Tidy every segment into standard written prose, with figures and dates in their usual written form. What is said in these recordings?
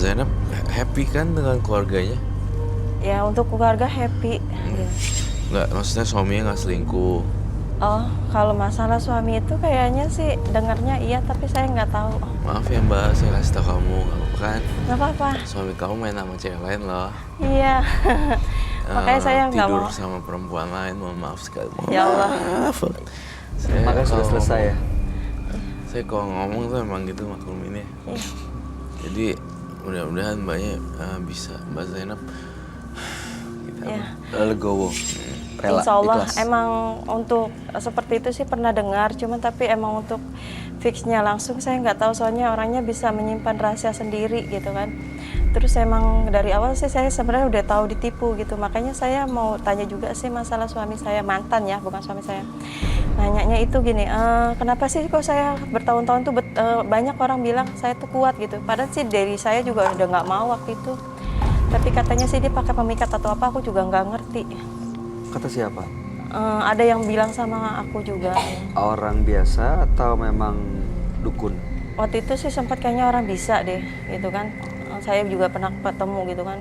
Zainab happy kan dengan keluarganya? Ya untuk keluarga happy. Nggak, maksudnya suaminya nggak selingkuh. Oh, kalau masalah suami itu kayaknya sih dengarnya iya, tapi saya nggak tahu. Maaf ya Mbak, saya kasih tau kamu, nggak apa-apa kan? Nggak apa-apa. Suami kamu main sama cewek lain loh. Iya. Makanya saya nggak Tidur mau. sama perempuan lain, mohon maaf sekali. Mohon Ya Allah. maaf. Saya Makanya sudah kalau selesai ya. Saya kalau ngomong tuh emang gitu maklumin ya. Iya. Jadi mudah-mudahan Mbaknya bisa, Mbak Zainab. Kita Iya. Legowo. Rela, Insya Allah ikhlas. emang untuk seperti itu sih pernah dengar, cuman tapi emang untuk fixnya langsung saya nggak tahu, soalnya orangnya bisa menyimpan rahasia sendiri gitu kan. Terus emang dari awal sih saya sebenarnya udah tahu ditipu gitu, makanya saya mau tanya juga sih masalah suami saya, mantan ya, bukan suami saya. Nanyanya itu gini, kenapa sih kok saya bertahun-tahun tuh banyak orang bilang saya tuh kuat gitu, padahal sih dari saya juga udah nggak mau waktu itu. Tapi katanya sih dia pakai pemikat atau apa, aku juga nggak ngerti. Kata siapa? Ada yang bilang sama aku juga. Orang biasa atau memang dukun? Waktu itu sih sempat kayaknya orang bisa deh, gitu kan. Saya juga pernah ketemu gitu kan,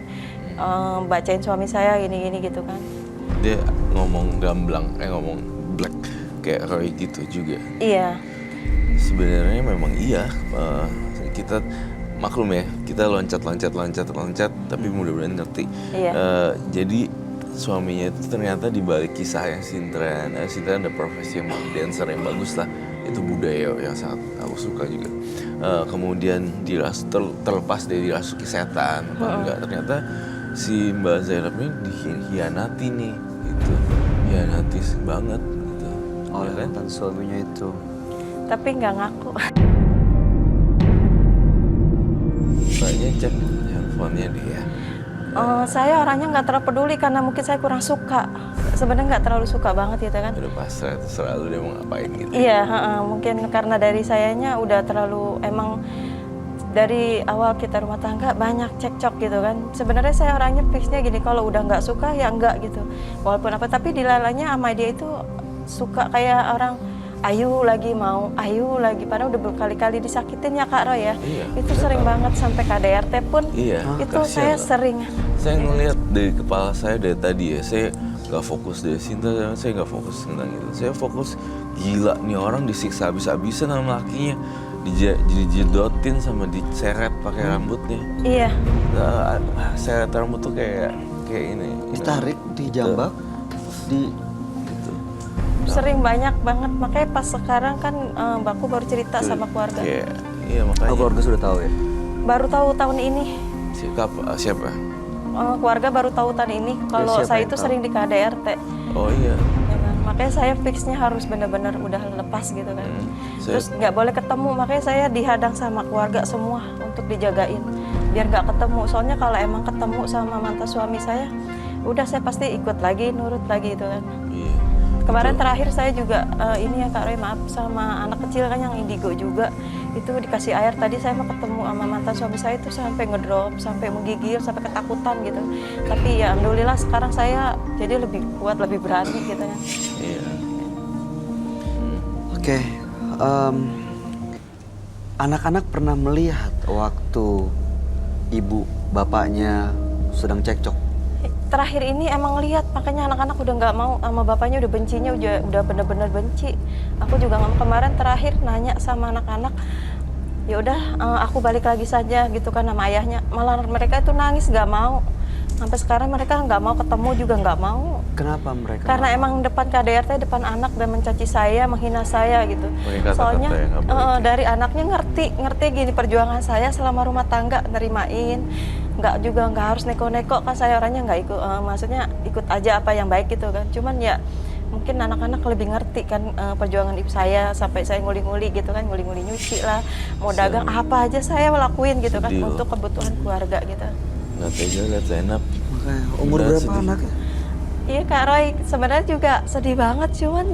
bacain suami saya gini-gini gitu kan. Dia ngomong gamblang, ngomong black kayak Roy gitu juga. Iya, Sebenarnya memang iya, kita maklum ya, kita loncat, tapi mudah-mudahan ngerti. Iya. Jadi suaminya itu ternyata di balik kisah yang Sintren ada profesi yang dancer yang bagus lah, itu budaya yang sangat aku suka juga. Kemudian terlepas dari dirasuki setan apa enggak, ternyata si Mbak Zainab ini dikhianati nih, gitu, hianati banget gitu. Oleh Ya kan? mantan suaminya itu. tapi nggak ngaku. Mbaknya cek handphonenya dia. Saya orangnya nggak terlalu peduli karena mungkin saya kurang suka. Sebenarnya nggak terlalu suka banget gitu kan. Udah pasrah, terserah lu dia mau ngapain gitu. Iya, mungkin karena dari sayanya udah terlalu, emang dari awal kita rumah tangga banyak cekcok gitu kan. Sebenarnya saya orangnya fixnya gini, kalau udah nggak suka ya enggak gitu. Walaupun apa, tapi dilalanya sama dia itu suka kayak orang ayu lagi mau, ayu lagi. Padahal udah berkali-kali disakitin ya Kak Roy ya. Iya, Itu saya sering tahu. banget sampai KDRT pun. Iya, Itu kasihan saya loh. sering. Saya ngelihat dari kepala saya dari tadi ya, saya nggak fokus dari Sinta, saya nggak fokus tentang itu. Saya fokus, gila nih orang disiksa habis-habisan sama lakinya, dijedotin sama diseret pakai rambutnya. Iya. Seret rambut tuh kayak ini. Ditarik, dijambak, di Gitu. Sering banyak banget, makanya pas sekarang kan Mbakku baru cerita sama keluarga. Iya makanya. oh, keluarga sudah tahu ya? Baru tahu tahun ini, Siapa? keluarga baru tahu tahun ini kalau siapa saya yang itu tahu? sering di KDRT. Oh iya. Ya kan? Makanya saya fixnya harus benar-benar udah lepas gitu kan. Terus nggak boleh ketemu, makanya saya dihadang sama keluarga semua untuk dijagain biar nggak ketemu. Soalnya kalau emang ketemu sama mantan suami saya, udah saya pasti ikut lagi, nurut lagi itu kan. Iya. Kemarin Betul. terakhir saya juga ini ya Kak Roy, maaf, sama anak kecil kan yang indigo juga, itu dikasih air. Tadi saya mau ketemu sama mantan suami saya itu sampai ngedrop, sampai menggigil, sampai ketakutan gitu. Tapi ya alhamdulillah sekarang saya jadi lebih kuat, lebih berani gitu kan. Iya. Oke. Anak-anak pernah melihat waktu ibu bapaknya sedang cekcok? Terakhir ini emang lihat, makanya anak-anak udah nggak mau sama bapaknya, udah bencinya, udah bener-bener benci. Aku juga nggak mau. Kemarin terakhir nanya sama anak-anak, ya udah aku balik lagi saja gitu kan sama ayahnya. Malah mereka itu nangis nggak mau. Sampai sekarang mereka nggak mau ketemu juga nggak mau. Kenapa mereka? Karena emang depan KDRT, depan anak, dan mencaci saya, menghina saya gitu. Pakai kata-kata Soalnya yang nggak baik ya. dari anaknya ngerti gini perjuangan saya selama rumah tangga, nerimain, nggak harus neko-neko kan, saya orangnya nggak ikut, maksudnya ikut aja apa yang baik gitu kan. Cuman ya mungkin anak-anak lebih ngerti kan perjuangan ibu saya, sampai saya nguli-nguli gitu kan, nguli-nguli nyuci lah, mau dagang apa aja saya lakuin gitu kan, Sedih loh. untuk kebutuhan keluarga gitu. Nggak tega lihat Zainab. Makanya, umur Udah berapa sedih. anaknya? Iya Kak Roy, sebenarnya juga sedih banget, cuman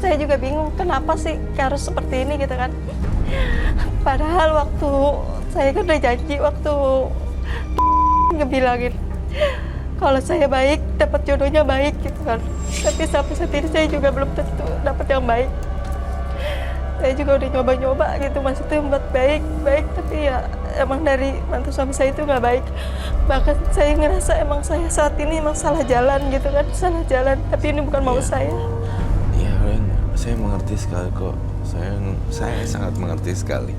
saya juga bingung kenapa sih harus seperti ini gitu kan. Padahal waktu saya kan udah janji waktu ngebilangin kalau saya baik, dapat jodohnya baik gitu kan. Tapi sampai saat ini saya juga belum tentu dapat yang baik. Saya juga udah nyoba-nyoba gitu, maksudnya buat baik, tapi ya emang dari mantan suami saya itu nggak baik. Bahkan saya ngerasa emang saya saat ini emang salah jalan gitu kan, salah jalan. Tapi ini bukan mau Iya. saya. Iya, Ren, saya mengerti sekali kok. Saya sangat mengerti sekali.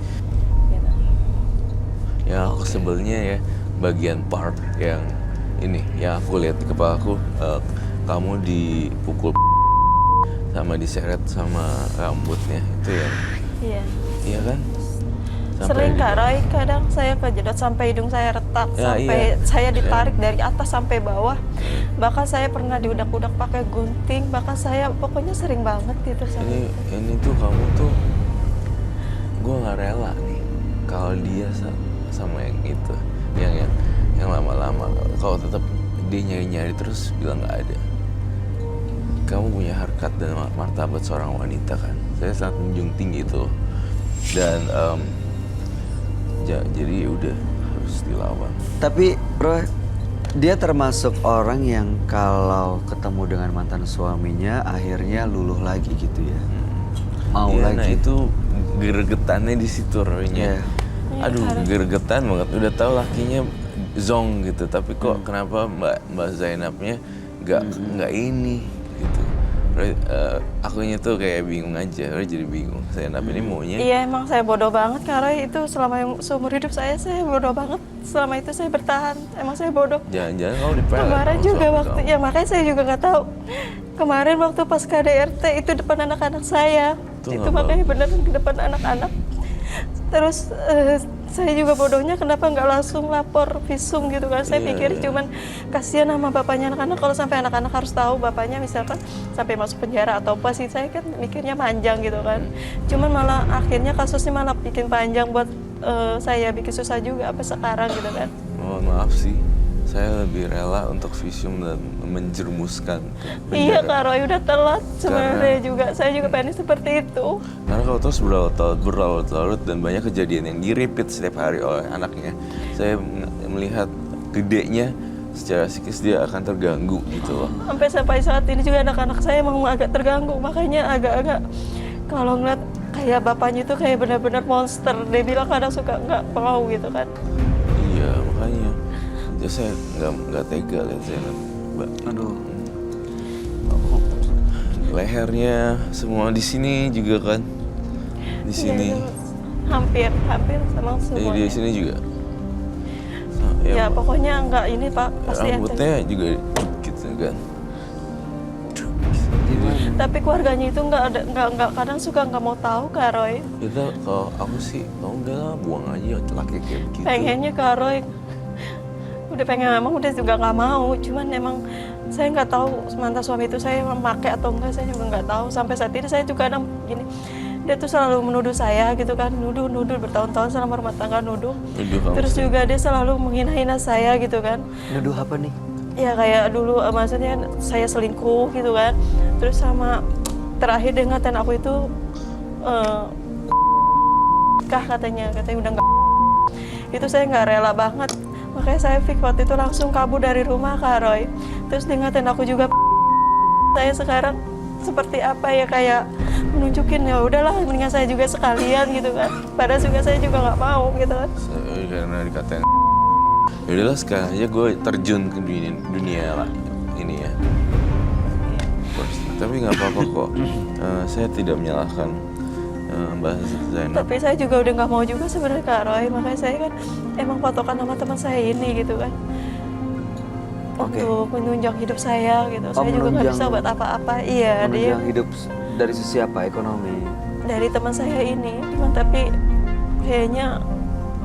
Gitu. Ya aku sebelnya ya bagian part yang ini, yang aku lihat di kepala aku, kamu dipukul sama diseret sama rambutnya itu ya. Iya. Iya kan? Sering di- Kak Roy, kadang saya kejedot sampai hidung saya retak, Ya, sampai iya. saya ditarik dari atas sampai bawah. Bahkan saya pernah diudak-udak pakai gunting, bahkan saya pokoknya sering banget gitu sama ini tuh kamu tuh, gue nggak rela nih kalau dia sama yang itu, yang lama-lama. Kalau tetap dia nyari-nyari terus bilang nggak ada. Kamu punya harkat dan martabat seorang wanita kan. Saya sangat menjunjung tinggi itu. Dan jadi udah harus dilawan. Tapi Roy, dia termasuk orang yang kalau ketemu dengan mantan suaminya akhirnya luluh lagi gitu ya. Mau Iya, lagi. nah itu gregetannya di situ Roy-nya. Iya, Aduh, karena- gregetan banget. Udah tahu lakinya zong gitu, tapi kok kenapa Mbak Zainabnya nggak ini gitu. Roy, akunya tuh kayak bingung aja. Roy jadi bingung. Zainab ini maunya. Iya, emang saya bodoh banget Kak Roy. Itu selama seumur hidup saya bodoh banget. Selama itu saya bertahan, emang saya bodoh. Jangan-jangan kamu dipelet. Kemarin sama juga suami waktu, kamu. ya makanya saya juga nggak tahu. Kemarin waktu pas KDRT itu depan anak-anak saya. Itu Itu nggak makanya bener di depan anak-anak. Terus saya juga bodohnya kenapa nggak langsung lapor visum gitu kan. Saya Iya, pikir iya. cuman kasihan sama bapaknya anak-anak, kalau sampai anak-anak harus tahu bapaknya misalkan sampai masuk penjara atau apa sih, saya kan mikirnya panjang gitu kan. Cuman malah akhirnya kasusnya malah bikin panjang buat saya, bikin susah juga apa sekarang gitu kan. Mohon maaf sih, saya lebih rela untuk visum dan menjerumuskan ke Iya penjara. Kak Roy, udah telat sebenarnya Karena- juga. Saya juga pengen seperti itu. Karena kalau terus berlarut-larut dan banyak kejadian yang di-repeat setiap hari oleh anaknya, saya melihat gedenya secara psikis dia akan terganggu gitu loh. Sampai saat ini juga anak-anak saya emang agak terganggu. Makanya agak-agak kalau ngeliat kayak bapaknya itu kayak benar-benar monster. Dia bilang kadang suka nggak mau gitu kan. Iya, makanya. Jadi saya nggak tega lihat Zainab. Mbak. Aduh. Lehernya semua di sini juga kan. Di sini. Iya, hampir sama Di semuanya. sini juga. Ya pokoknya nggak ini Pak, pasti ada. Rambutnya juga gitu kan. Tapi keluarganya itu nggak kadang suka nggak mau tahu Kak Roy. Itu kalau aku sih, oh enggak lah, buang aja laki kayak begitu. Pengennya Kak Roy udah pengen, emang udah juga nggak mau, cuman emang saya nggak tahu mantan suami itu saya memakai atau enggak, saya juga nggak tahu. Sampai saat ini saya juga kadang gini, dia tuh selalu menuduh saya gitu kan, nuduh bertahun-tahun selama rumah tangga nuduh. Nuduh kamu Terus sih. juga dia selalu menghina-hina saya gitu kan. Nuduh apa nih? Ya kayak dulu maksudnya saya selingkuh gitu kan. Terus sama terakhir dia ngatain aku itu katanya udah nggak. Itu saya nggak rela banget. Makanya saya fix waktu itu langsung kabur dari rumah Kak Roy. Terus dia ngatain aku juga. Saya sekarang seperti apa ya, kayak menunjukin ya udahlah mendingan saya juga sekalian gitu kan. Padahal juga saya juga nggak mau gitu kan. Karena dikatain. Yaudahlah sekarang aja gue terjun ke dunia lah ini ya. First. Tapi nggak apa-apa kok. Saya tidak menyalahkan Mbak Zainab. Tapi saya juga udah nggak mau juga sebenarnya Kak Roy. Makanya saya kan emang patokan sama teman saya ini gitu kan. Oke. Untuk menunjang hidup saya gitu. Oh, Saya juga nggak menunjang- bisa buat apa-apa. Iya, dia Menunjang hidup dari sisi apa? Ekonomi. dari teman saya ini. Cuman tapi kayaknya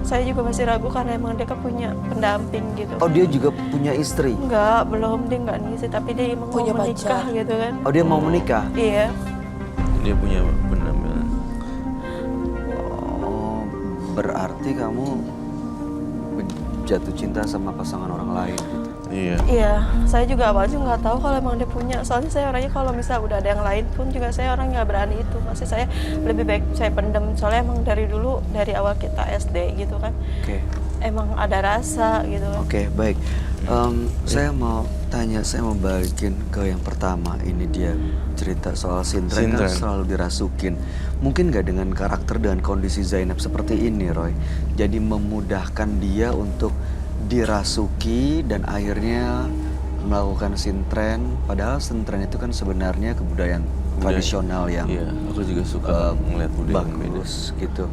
saya juga masih ragu karena emang dia kan punya pendamping gitu. Oh, dia juga punya istri. Enggak, belum, dia enggak ngisi, tapi dia emang Punya mau menikah pacar. gitu kan. Oh, dia mau menikah. Iya. Dia punya penampilan. Oh, berarti kamu jatuh cinta sama pasangan orang lain gitu. Iya. Iya, saya juga awalnya nggak tahu kalau emang dia punya. Soalnya saya orangnya kalau misal udah ada yang lain pun juga saya orang nggak berani itu. Masih saya lebih baik saya pendem. Soalnya emang dari dulu, dari awal kita SD gitu kan, Oke. emang ada rasa gitu kan. Oke, baik. Saya mau tanya, saya mau balikin ke yang pertama. Ini dia cerita soal Sintren kan Sintren. selalu dirasukin. Mungkin nggak dengan karakter dan kondisi Zainab seperti ini, Roy. Jadi memudahkan dia untuk dirasuki dan akhirnya melakukan sintren. Padahal sintren itu kan sebenarnya kebudayaan tradisional yang Iya, aku juga suka ngeliat budaya yang beda. bagus gitu.